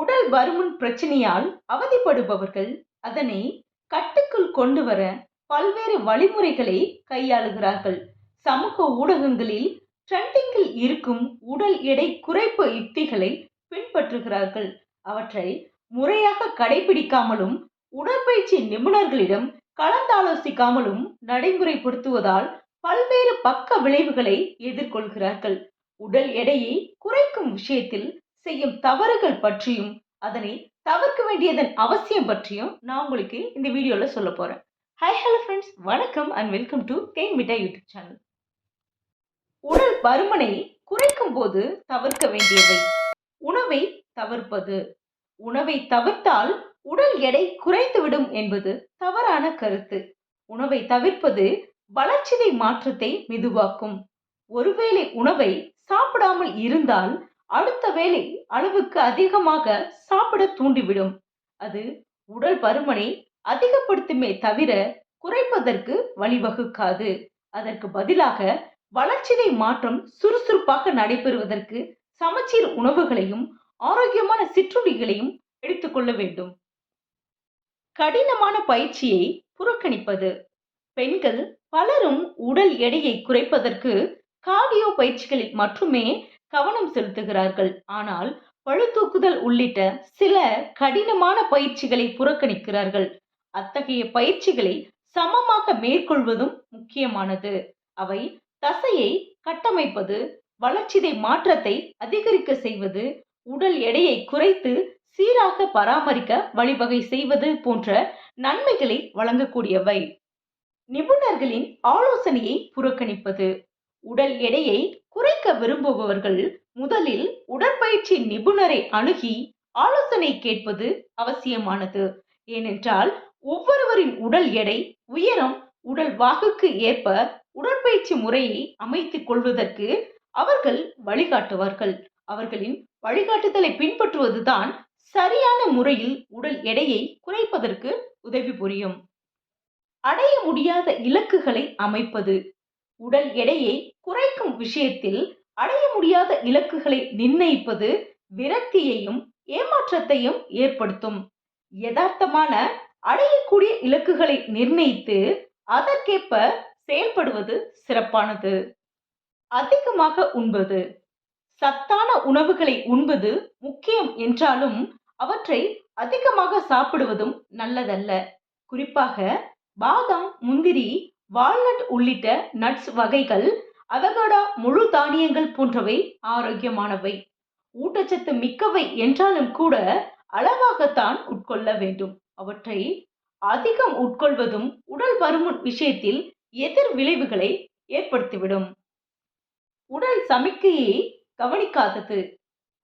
உடல் பருமன் பிரச்சனையால் அவதிப்படுபவர்கள் அதனை கட்டுக்குள் கொண்டு வர பல்வேறு வழிமுறைகளை கையாளுகிறார்கள். சமூக ஊடகங்களில் ட்ரெண்டிங்கில் இருக்கும் உடல் எடை குறைப்பு யுக்திகளை பின்பற்றுகிறார்கள். அவற்றை முறையாக கடைபிடிக்காமலும் உடற்பயிற்சி நிபுணர்களிடம் கலந்தாலோசிக்காமலும் நடைமுறைப்படுத்துவதால் பல்வேறு பக்க விளைவுகளை எதிர்கொள்கிறார்கள். உடல் எடையை குறைக்கும் விஷயத்தில் செய்யும் தவறுகள் பற்றியும் அதனை தவிர்க்க வேண்டியதன் அவசியம் பற்றியும் நான் உங்களுக்கு இந்த வீடியோல சொல்ல போறேன். ஹாய் ஹலோ ஃப்ரெண்ட்ஸ், வணக்கம் அண்ட் வெல்கம் டு தேன் மிட்டாய் யூடியூப் சேனல். உடல் பருமனை குறைக்கும் போது தவிர்க்க வேண்டியவை: உணவை தவிர்ப்பது. உணவை தவிர்த்தால் உடல் எடை குறைந்துவிடும் என்பது தவறான கருத்து. உணவை தவிர்ப்பது வளர்சிதை மாற்றத்தை மெதுவாக்கும். ஒருவேளை உணவை சாப்பிடாமல் இருந்தால் அடுத்த வேளை அளவுக்கு அதிகமாக சாப்பிட தூண்டிவிடும். அது உடல் பருமனை அதிகப்படுத்துமே தவிர குறைப்பதற்கு வழிவகுக்காது. அதற்கு பதிலாக வளர்சிதை மாற்றம் சுறுசுறுப்பாக நடைபெறுவதற்கு சமச்சீர் உணவுகளையும் ஆரோக்கியமான சிற்றுண்டிகளையும் எடுத்துக்கொள்ள வேண்டும். கடினமான பயிற்சியை புறக்கணிப்பது. பெண்கள் பலரும் உடல் எடையை குறைப்பதற்கு கார்டியோ பயிற்சிகளில் மட்டுமே கவனம் செலுத்துகிறார்கள். ஆனால் பளுதூக்குதல் உள்ளிட்ட சில கடினமான பயிற்சிகளை புறக்கணிக்கிறார்கள். அத்தகைய பயிற்சிகளை சமமாக மேற்கொள்வதும் முக்கியமானது. அவை தசையை கட்டமைப்பது, வளர்சிதை மாற்றத்தை அதிகரிக்க செய்வது, உடல் எடையை குறைத்து சீராக பராமரிக்க வழிவகை செய்வது போன்ற நன்மைகளை வழங்கக்கூடியவை. நிபுணர்களின் ஆலோசனையை புறக்கணிப்பது. உடல் எடையை குறைக்க விரும்புபவர்கள் முதலில் உடற்பயிற்சி நிபுணரை அணுகி ஆலோசனை கேட்பது அவசியமானது. ஏனென்றால் ஒவ்வொருவரின் உடல் எடை, உயரம், உடல் வாகுக்கு ஏற்ப உடற்பயிற்சி முறையை அமைத்துக் கொள்வதற்கு அவர்கள் வழிகாட்டுவார்கள். அவர்களின் வழிகாட்டுதலை பின்பற்றுவதுதான் சரியான முறையில் உடல் எடையை குறைப்பதற்கு உதவி புரியும். அடைய முடியாத இலக்குகளை அமைப்பது. உடல் எடையை குறைக்கும் விஷயத்தில் அடைய முடியாத இலக்குகளை நிர்ணயிப்பது விரக்தியையும் ஏமாற்றத்தையும் ஏற்படுத்தும். யதார்த்தமான அடையக்கூடிய இலக்குகளை நிர்ணயித்து அதற்கேற்ப செயல்படுவது சிறப்பானது. அதிகமாக உண்பது. சத்தான உணவுகளை உண்பது முக்கியம் என்றாலும் அவற்றை அதிகமாக சாப்பிடுவதும் நல்லதல்ல. குறிப்பாக பாதாம், முந்திரி, வால்நட் உள்ளிட்ட நட்ஸ் வகைகள், அவகோடா, முழு தானியங்கள் போன்றவை ஆரோக்கியமானவை. ஊட்டச்சத்து மிக்கவை என்றாலும் கூட அளவாகத்தான் உட்கொள்ள வேண்டும். அவற்றை அதிகம் உட்கொள்வதும் உடல் பருமன் விஷயத்தில் எதிர் விளைவுகளை ஏற்படுத்திவிடும். உடல் சமிக்கையை கவனிக்காதது.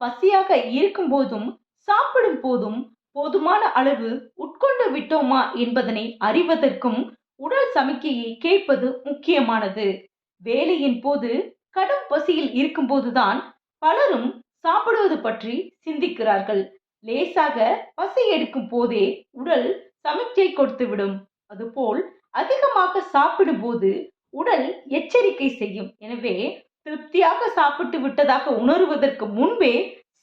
பசியாக இருக்கும் போதும் சாப்பிடும் போதும் போதுமான அளவு உட்கொண்டு விட்டோமா என்பதனை அறிவதற்கும் உடல் சமிக்கையை கேட்பது முக்கியமானது. வேலையின் போது கடும் பசியில் இருக்கும் போதுதான் பலரும் சாப்பிடுவது பற்றி சிந்திக்கிறார்கள். லேசாக பசி எடுக்கும் போதே உடல் சமிக்கை கொடுத்துவிடும். அதுபோல் அதிகமாக சாப்பிடும் போது உடல் எச்சரிக்கை செய்யும். எனவே திருப்தியாக சாப்பிட்டு விட்டதாக உணர்வதற்கு முன்பே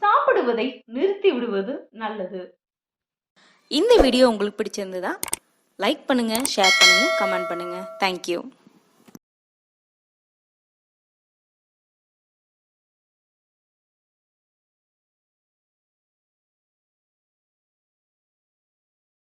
சாப்பிடுவதை நிறுத்தி விடுவது நல்லது. இந்த வீடியோ உங்களுக்கு பிடிச்சிருந்ததா? லைக் பண்ணுங்க, ஷேர் பண்ணுங்க, கமெண்ட் பண்ணுங்க. தேங்க்யூ.